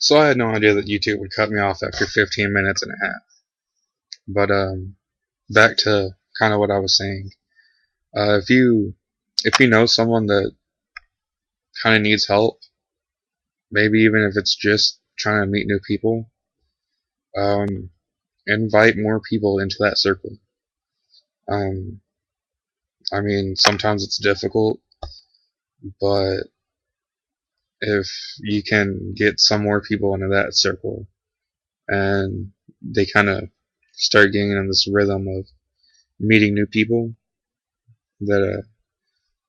So I had no idea that YouTube would cut me off after 15 minutes and a half. But back to kind of what I was saying. If you know someone that kind of needs help, maybe even if it's just trying to meet new people, um, invite more people into that circle. Um, I mean, sometimes it's difficult, but if you can get some more people into that circle and they kind of start getting in this rhythm of meeting new people, that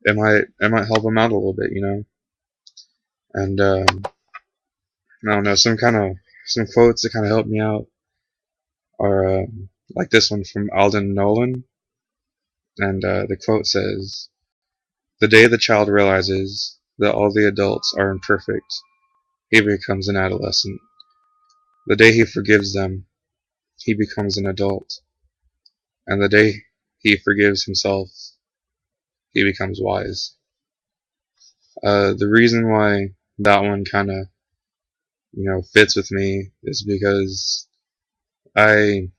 it might help them out a little bit, you know. And I don't know, some quotes that kind of help me out are like this one from Alden Nolan, and the quote says, "The day the child realizes that all the adults are imperfect, he becomes an adolescent. The day he forgives them, he becomes an adult. And the day he forgives himself, he becomes wise." The reason why that one kind of, fits with me is because I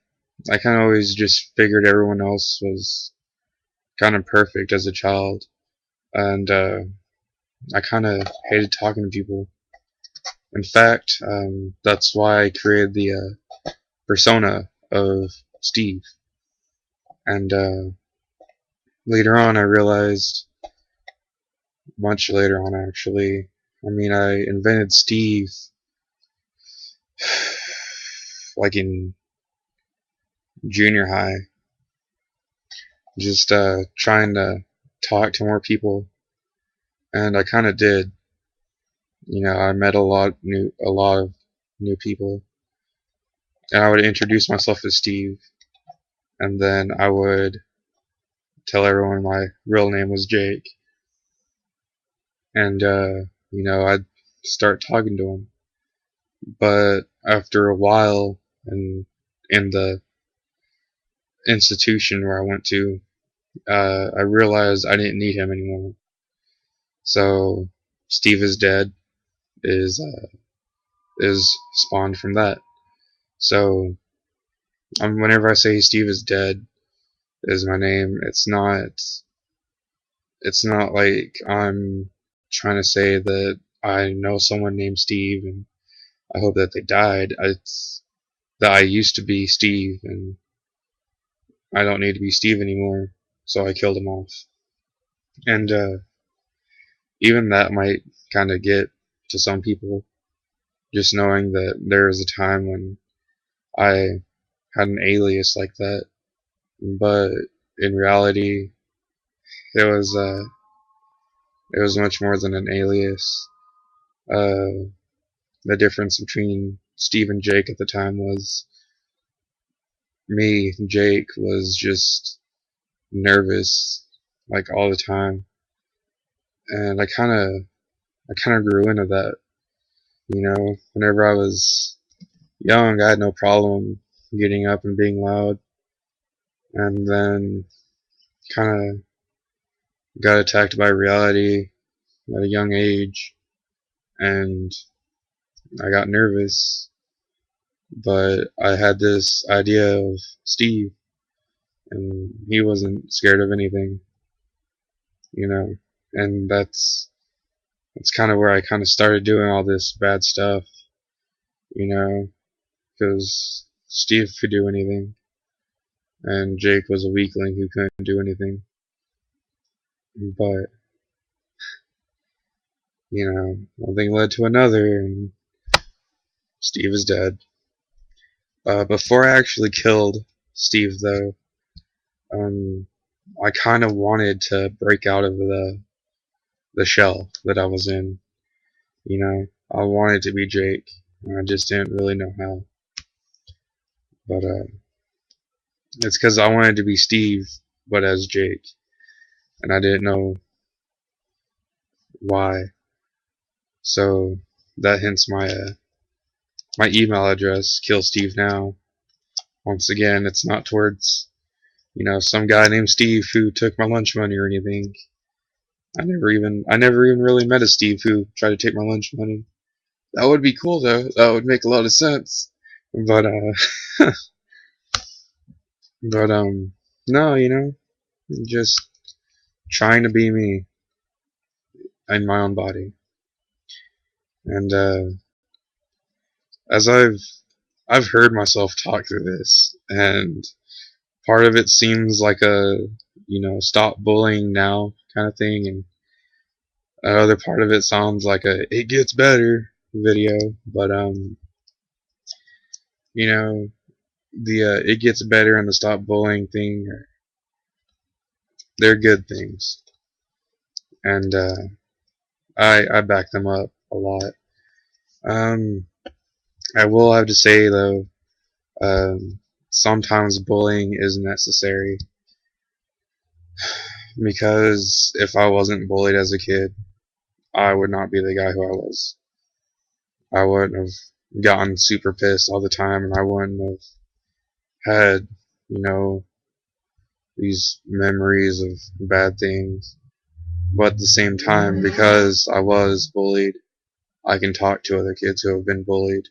I kind of always just figured everyone else was kind of perfect as a child, and I kind of hated talking to people. In fact, that's why I created the persona of Steve. And later on, I realized, much later on actually, I mean, I invented Steve like in junior high, just trying to talk to more people, and I kind of did. I met a lot of new people, and I would introduce myself as Steve, and then I would tell everyone my real name was Jake, and I'd start talking to them. But after a while, and in the institution where I went to, I realized I didn't need him anymore. So Steveisdead is is spawned from that. So whenever I say Steve is dead is my name, it's not like I'm trying to say that I know someone named Steve and I hope that they died. It's that I used to be Steve and I don't need to be Steve anymore, so I killed him off. And even that might kind of get to some people, just knowing that there was a time when I had an alias like that, but in reality, it was uh, it was much more than an alias. Uh, the difference between Steve and Jake at the time was me, Jake, was just nervous like all the time, and I kind of grew into that. Whenever I was young, I had no problem getting up and being loud, and then kind of got attacked by reality at a young age, and I got nervous. But I had this idea of Steve, and he wasn't scared of anything, you know, and that's kind of where I kind of started doing all this bad stuff, because Steve could do anything, and Jake was a weakling who couldn't do anything. But one thing led to another, and Steve is dead. Before I actually killed Steve, though, um, I kind of wanted to break out of the shell that I was in. I wanted to be Jake, and I just didn't really know how. But it's because I wanted to be Steve, but as Jake, and I didn't know why. So that hence my email address, Kill Steve Now. Once again, it's not towards some guy named Steve who took my lunch money or anything. I never even really met a Steve who tried to take my lunch money. That would be cool though. That would make a lot of sense. But but no, just trying to be me in my own body. And as I've heard myself talk through this, and part of it seems like a stop bullying now kind of thing, and another part of it sounds like a it gets better video. But you know the it gets better and the stop bullying thing, they're good things, and I back them up a lot. Um, I will have to say though, sometimes bullying is necessary, because if I wasn't bullied as a kid, I would not be the guy who I was. I wouldn't have gotten super pissed all the time, and I wouldn't have had, you know, these memories of bad things. But at the same time, because I was bullied, I can talk to other kids who have been bullied,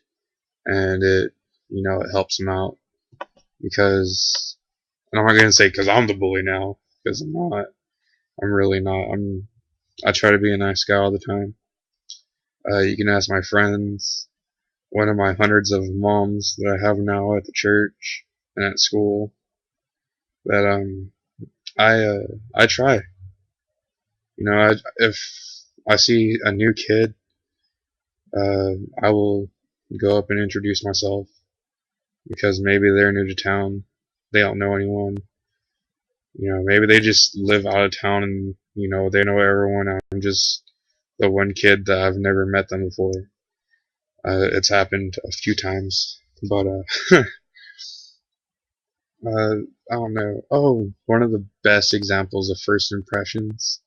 and it helps them out. Because, and I'm not gonna say because I'm the bully now, because I'm not. I'm really not. I try to be a nice guy all the time. You can ask my friends, one of my hundreds of moms that I have now at the church and at school, that I try. If I see a new kid, I will go up and introduce myself, because maybe they're new to town, they don't know anyone. Maybe they just live out of town, and they know everyone. I'm just the one kid that I've never met them before. It's happened a few times, but uh, I don't know. Oh, one of the best examples of first impressions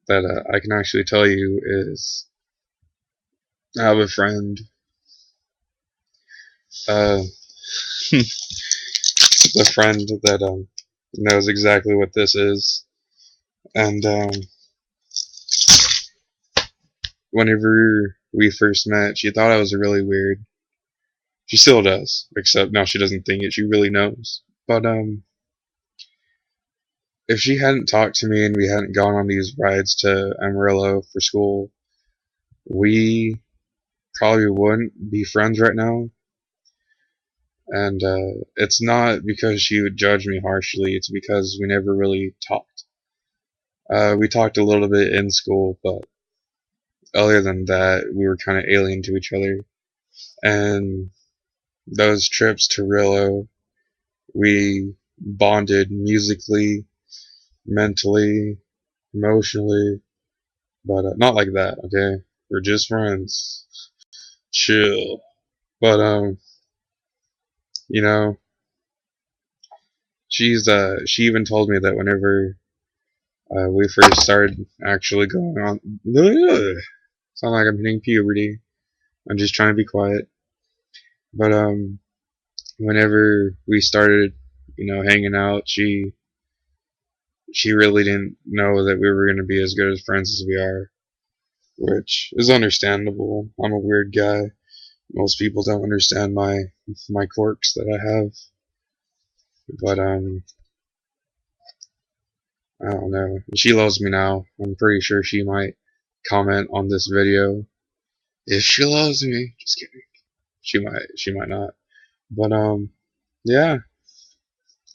that I can actually tell you is, I have a friend. Uh, the friend that knows exactly what this is, and whenever we first met, she thought I was really weird. She still does, except now she doesn't think it. She really knows. But if she hadn't talked to me and we hadn't gone on these rides to Amarillo for school, we probably wouldn't be friends right now. And it's not because she would judge me harshly. It's because we never really talked. We talked a little bit in school, but other than that, we were kind of alien to each other. And those trips to Rillo, we bonded musically, mentally, emotionally, but not like that. Okay, we're just friends. Chill. But you know, she even told me that whenever we first started actually going on, sound like I'm hitting puberty. I'm just trying to be quiet. But whenever we started, hanging out, she really didn't know that we were going to be as good as friends as we are, which is understandable. I'm a weird guy. Most people don't understand my quirks that I have. But I don't know. She loves me now. I'm pretty sure she might comment on this video if she loves me. Just kidding. She might not. But yeah.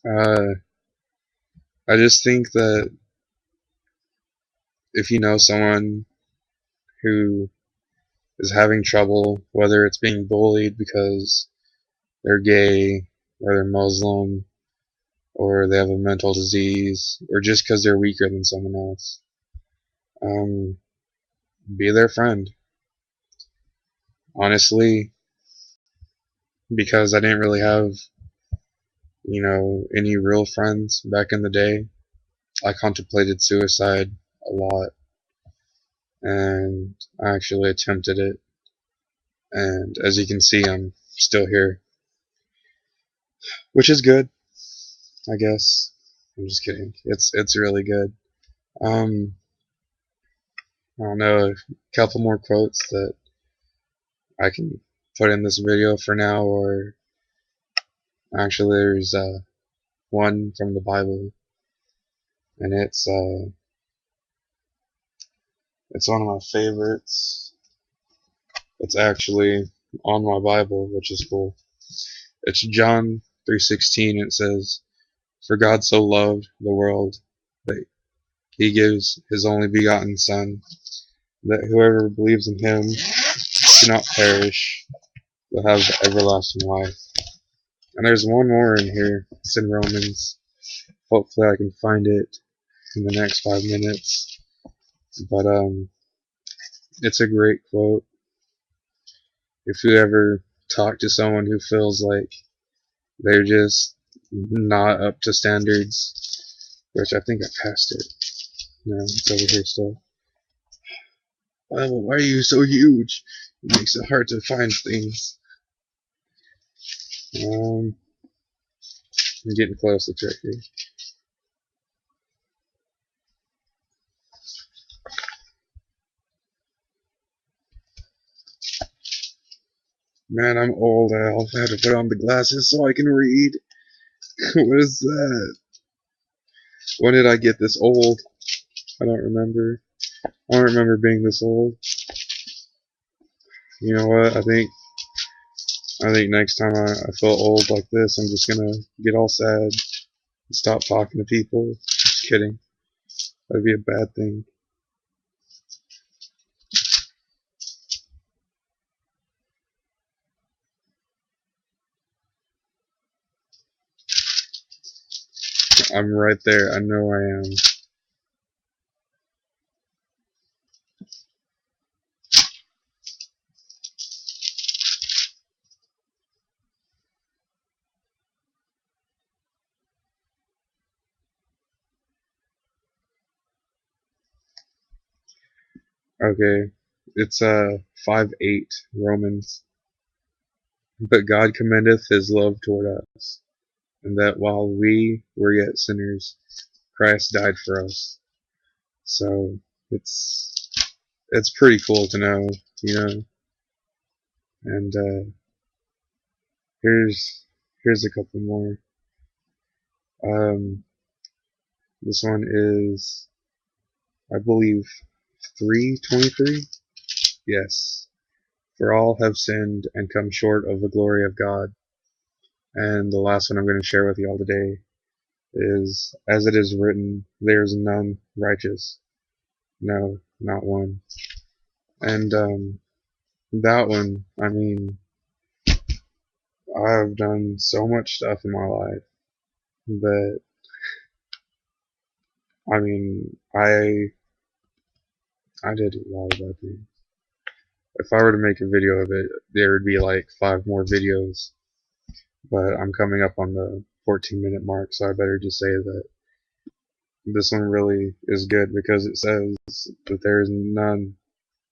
Uh, I just think that if you know someone who is having trouble, whether it's being bullied because they're gay, or they're Muslim, or they have a mental disease, or just because they're weaker than someone else, um, be their friend. Honestly, because I didn't really have, any real friends back in the day, I contemplated suicide a lot, and I actually attempted it. And as you can see, I'm still here, which is good, I guess. I'm just kidding. It's really good. Um, I don't know, a couple more quotes that I can put in this video for now, or actually there's one from the Bible, and it's one of my favorites. It's actually on my Bible, which is cool. It's John 3:16. It says, "For God so loved the world that He gives His only begotten Son, that whoever believes in Him should not perish, but have everlasting life." And there's one more in here. It's in Romans. Hopefully I can find it in the next 5 minutes. But it's a great quote. If you ever talk to someone who feels like they're just not up to standards, which I think I passed it. No, it's over here still. Bible, why are you so huge? It makes it hard to find things. I'm getting close. It's right here. Man, I'm old, Al. I had to put on the glasses so I can read. What is that? When did I get this old? I don't remember. I don't remember being this old. You know what? I think next time I feel old like this, I'm just gonna get all sad and stop talking to people. Just kidding. That'd be a bad thing. I'm right there. I know I am. Okay. It's 5:8 Romans. But God commendeth his love toward us, and that while we were yet sinners, Christ died for us. So it's pretty cool to know, you know. And here's a couple more. This one is, I believe, 3:23. Yes. For all have sinned and come short of the glory of God. And the last one I'm going to share with y'all today is, as it is written, there is none righteous. No, not one. And that one, I mean, I've done so much stuff in my life that, I mean, I did a lot of bad things. If I were to make a video of it, there would be like 5 more videos. But I'm coming up on the 14-minute mark, so I better just say that this one really is good because it says that there is none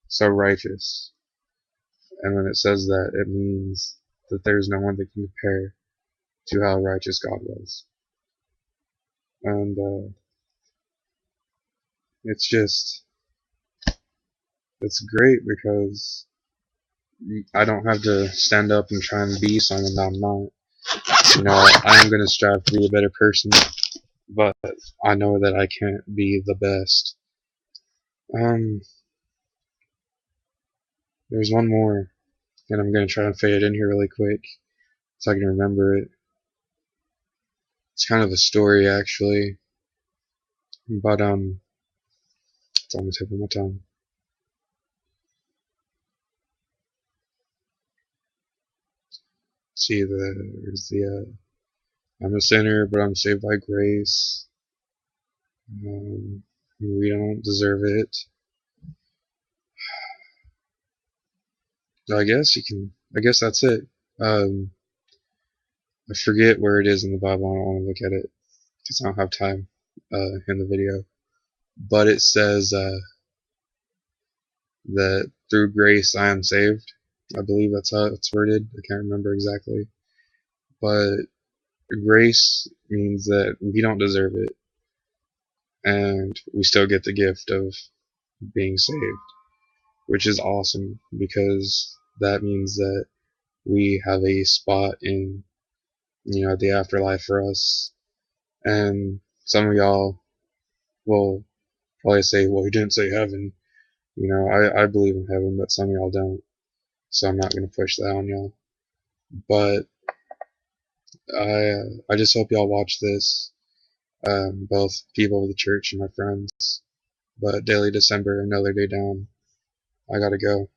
so righteous. And when it says that, it means that there's no one that can compare to how righteous God was. And it's just, it's great because I don't have to stand up and try and be someone that I'm not. You know, I am going to strive to be a better person, but I know that I can't be the best. There's one more, and I'm going to try and fade it in here really quick so I can remember it. It's kind of a story, actually, but it's on the tip of my tongue. See, there's I'm a sinner, but I'm saved by grace. We don't deserve it. So I guess that's it. I forget where it is in the Bible. I don't want to look at it because I don't have time in the video. But it says that through grace I am saved. I believe that's how it's worded. I can't remember exactly. But grace means that we don't deserve it, and we still get the gift of being saved, which is awesome because that means that we have a spot in, the afterlife for us. And some of y'all will probably say, well, he didn't say heaven. I believe in heaven, but some of y'all don't. So I'm not going to push that on y'all. But I just hope y'all watch this, both people of the church and my friends. But Daily December, another day down. I gotta go.